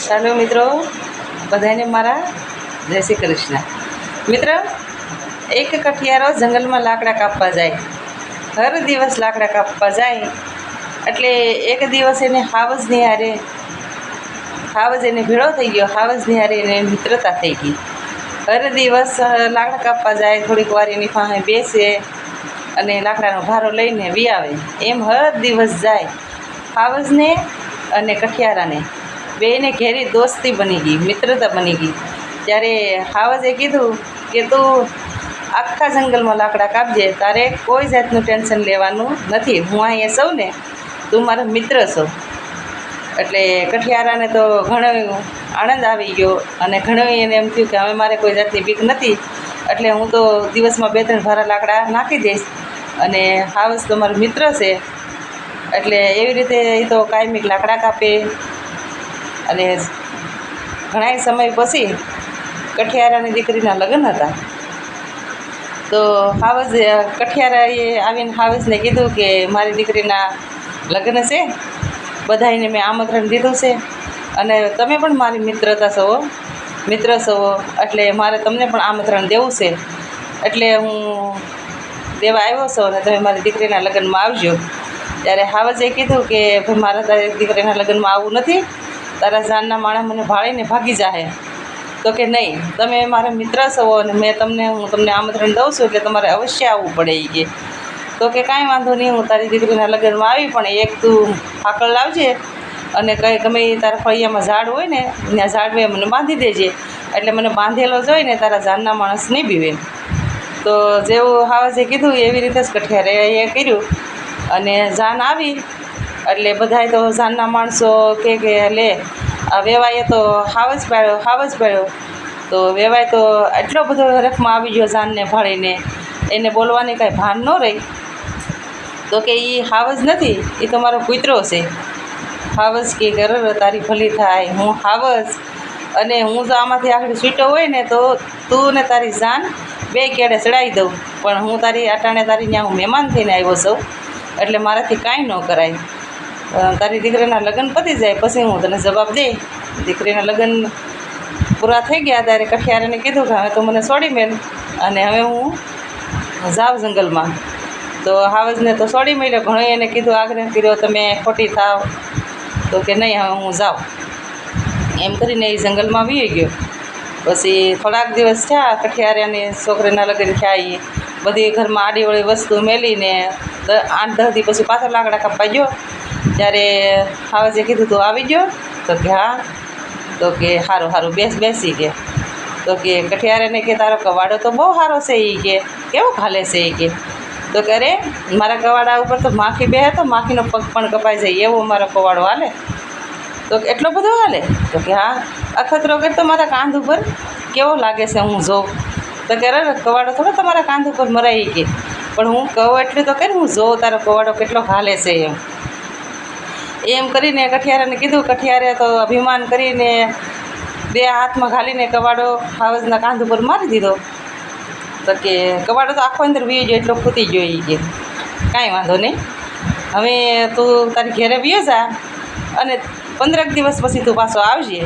ચાલો મિત્રો, બધાને મારા જય શ્રી કૃષ્ણ. મિત્ર, એક કઠિયારો જંગલમાં લાકડા કાપવા જાય. હર દિવસ લાકડા કાપવા જાય એટલે એક દિવસ એને હાવજની હારે હાવજ એને ભેળો થઈ ગયો. હાવજની હારે એને મિત્રતા થઈ ગઈ. હર દિવસ લાકડા કાપવા જાય, થોડીક વાર એની પાસે બેસે અને લાકડાનો ભારો લઈને વી આવે. એમ હર દિવસ જાય. હાવજને અને કઠિયારાને બેયને ઘેરી દોસ્તી બની ગઈ, મિત્રતા બની ગઈ. ત્યારે હાવજે કીધું કે તું આખા જંગલમાં લાકડા કાપજે, તારે કોઈ જાતનું ટેન્શન લેવાનું નથી. હું અહીંયા સૌ ને, તું મારો મિત્ર છો. એટલે કઠિયારાને તો ઘણો આનંદ આવી ગયો અને ઘણું એને એમ થયું કે હવે મારે કોઈ જાતની બીક નથી, એટલે હું તો દિવસમાં 2-3 ભારા લાકડા નાખી દઈશ અને હાવજ તો મારો મિત્ર છે. એટલે એવી રીતે એ તો કાયમિક લાકડા કાપે. અને ઘણા સમય પછી કઠિયારાની દીકરીના લગ્ન હતા. તો કઠિયારાએ આવીને હાવજને કીધું કે મારી દીકરીના લગ્ન છે, બધાને મેં આમંત્રણ દીધું છે અને તમે પણ મારી મિત્ર છો, એટલે મારે તમને પણ આમંત્રણ દેવું છે. એટલે હું દેવા આવ્યો છું અને તમે મારી દીકરીના લગ્નમાં આવજો. ત્યારે હાવજે કીધું કે ભાઈ મારે તારી દીકરીના લગ્નમાં આવવું નથી, તારા જાનના માણસ મને ભાળીને ભાગી જાહે. તો કે નહીં, તમે મારા મિત્ર છો અને હું તમને આમંત્રણ દઉં છું એટલે તમારે અવશ્ય આવવું પડે. એ કે તો કે કાંઈ વાંધો નહીં, હું તારી દીકરીના લગ્નમાં આવી, પણ એક તું ફાકળ લાવજે અને કંઈ ગમે તારા ફળિયામાં ઝાડ હોય ને ત્યાં ઝાડવે મને બાંધી દેજે, એટલે મને બાંધેલો જોઈને તારા જાનના માણસ નહીં બીવે. તો જેવું હાવજે કીધું એવી રીતે જ કઠિયારાએ એ કર્યું. અને જાન આવી એટલે બધાય તો જાનના માણસો કે લે આ વેવાઈએ તો હાવજ પાડ્યો. તો વેવાય તો એટલો બધો રખમાં આવી ગયો જાનને ભાળીને, એને બોલવાની કાંઈ ભાન ન રહી. તો કે એ હાવજ નથી, એ તો મારો કૂતરો છે. હાવજ કે ગરર તારી ભલી થાય, હું હાવજ અને હું જો આમાંથી આગળ છૂટો હોય ને તો તું ને તારી જાન 2 કેડે ચડાવી દઉં, પણ હું તારી અટાણે તારી ત્યાં હું મહેમાન થઈને આવ્યો છું, એટલે મારાથી કાંઈ ન કરાય. તારી દીકરીના લગ્ન પતી જાય પછી હું તને જવાબ દે. દીકરીના લગ્ન પૂરા થઈ ગયા ત્યારે કઠિયારાને કીધું કે હવે તો મને છોડી મેલ અને હવે હું જાઉં જંગલમાં. તો હાવજને તો છોડી મેલ્યો. ઘણો એને કીધું, આગ્રહ કર્યો તમે ખોટી થાવ. તો કે નહીં, હવે હું જાઉં. એમ કરીને એ જંગલમાં વી ગયો. પછી થોડાક દિવસ થયા, કઠિયારાની છોકરીના લગ્ન થયા. એ બધી ઘરમાં આડીવળી વસ્તુ મેલીને 8-10 દી પછી પાછો લાકડા કાપવા ગયો. ત્યારે હાવજે કીધું તું આવી ગયો? તો કે હા. તો કે સારું બેસી કે. તો કે કઠિયારાને કે તારો કવાડો તો બહુ સારો છે. એ કે કેવો હાલે છે? એ કે તો કે અરે મારા કવાડા ઉપર તો માખી બેહે તો માખીનો પગ પણ કપાઈ જાય એવો મારો કવાડો હાલે. તો કે એટલો બધો હાલે? તો કે હા, અખતરો કરતો મારા કાંધ ઉપર કેવો લાગે છે હું જોઉં. તો કે અરે કવાડો થોડો તમારા કાંધ ઉપર મરાઈ કે, પણ હું કહું એટલું તો કરી હું જોઉં તારો કવાડો કેટલો હાલે છે એમ કરીને કઠિયારાને કીધું. કઠિયારે તો અભિમાન કરીને 2 હાથમાં ઘાલીને કવાડો હાવજના કાંધ ઉપર મારી દીધો. તો કે કવાડો તો આખો અંદર વી ગયો, એટલો ખૂતી ગયો. એ કે કાંઈ વાંધો નહીં, હવે તું તારી ઘેરે વિયો જા અને 15 દિવસ પછી તું પાછો આવજે.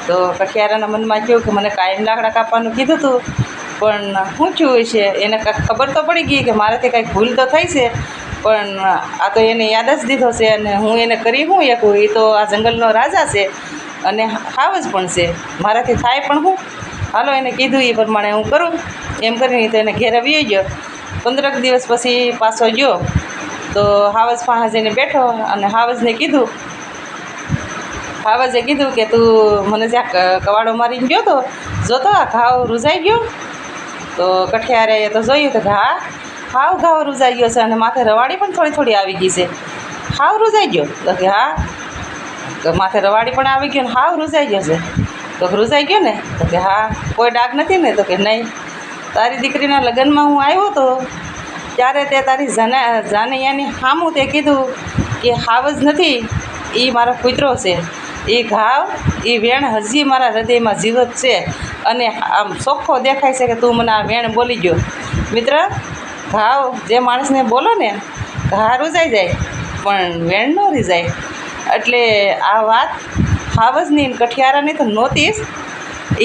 તો કઠિયારાના મનમાં કહ્યું કે મને કાયમ લાકડા કાપવાનું કીધું હતું, પણ શું થયું છે એને ખબર તો પડી ગઈ કે મારાથી કાંઈક ભૂલ તો થઈ છે, પણ આ તો એને યાદ જ દીધો છે અને હું એને કરી હું એકું. એ તો આ જંગલનો રાજા છે અને હાવજ પણ છે, મારાથી થાય પણ હું. હાલો એને કીધું એ પ્રમાણે હું કરું. એમ કરીને તો એને ઘેરે વી ગયો. 15 દિવસ પછી પાછો ગયો તો હાવજ પાસે જઈને બેઠો અને હાવજે કીધું કે તું મને જ્યાં કવાડો મારીને ગયો તો જોતો આ ઘાવ રૂઝાઈ ગયો. તો કઠિયારે તો જોયું તો હાવ ઘાવ રૂઝાઈ ગયો છે અને માથે રવાડી પણ થોડી આવી ગઈ છે. હાવ રૂઝાઈ ગયો? તો કે હા, માથે રવાડી પણ આવી ગયો ને હાવ રૂઝાઈ ગયો છે. તો રૂઝાઈ ગયો ને? તો કે હા. કોઈ ડાઘ નથી ને? તો કે નહીં. તારી દીકરીના લગ્નમાં હું આવ્યો હતો ત્યારે તે તારી જાનૈયાની સામું તે કીધું કે હાવજ નથી, એ મારો કૂતરો છે. એ ઘાવ એ વેણ હજી મારા હૃદયમાં જીવત છે અને આમ ચોખ્ખો દેખાય છે કે તું મને આ વેણ બોલી ગયો. મિત્ર, ઘાવ જે માણસને બોલો ને ઘા રૂજાઈ જાય પણ વેણ ન રીઝાય. એટલે આ વાત હાવજની ને કઠિયારાની તો નહોતી જ,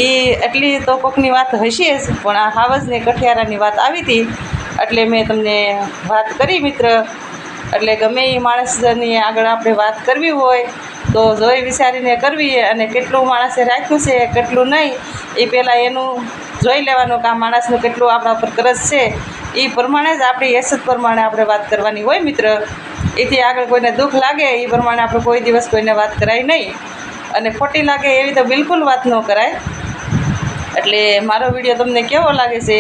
એ એટલી તો કોકની વાત હશે જ, પણ આ હાવજને કઠિયારાની વાત આવી હતી એટલે મેં તમને વાત કરી મિત્ર. એટલે ગમે એ માણસની આગળ આપણે વાત કરવી હોય તો જોઈ વિચારીને કરવી, અને કેટલું માણસે રાખ્યું છે કેટલું નહીં એ પહેલાં એનું જોઈ લેવાનું કે આ માણસનું કેટલું આપણા ઉપર કરજ છે. એ પ્રમાણે જ આપણી હેસિયત પ્રમાણે આપણે વાત કરવાની હોય મિત્ર. એથી આગળ કોઈને દુઃખ લાગે એ પ્રમાણે આપણે કોઈ દિવસ કોઈને વાત કરાય નહીં, અને ખોટી લાગે એવી તો બિલકુલ વાત ન કરાય. એટલે મારો વિડીયો તમને કેવો લાગે છે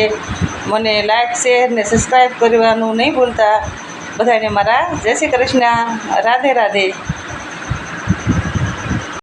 મને લાઈક શેર ને સબસ્ક્રાઈબ કરવાનું નહીં ભૂલતા. બધાને મારા જય શ્રી કૃષ્ણ, રાધે રાધે.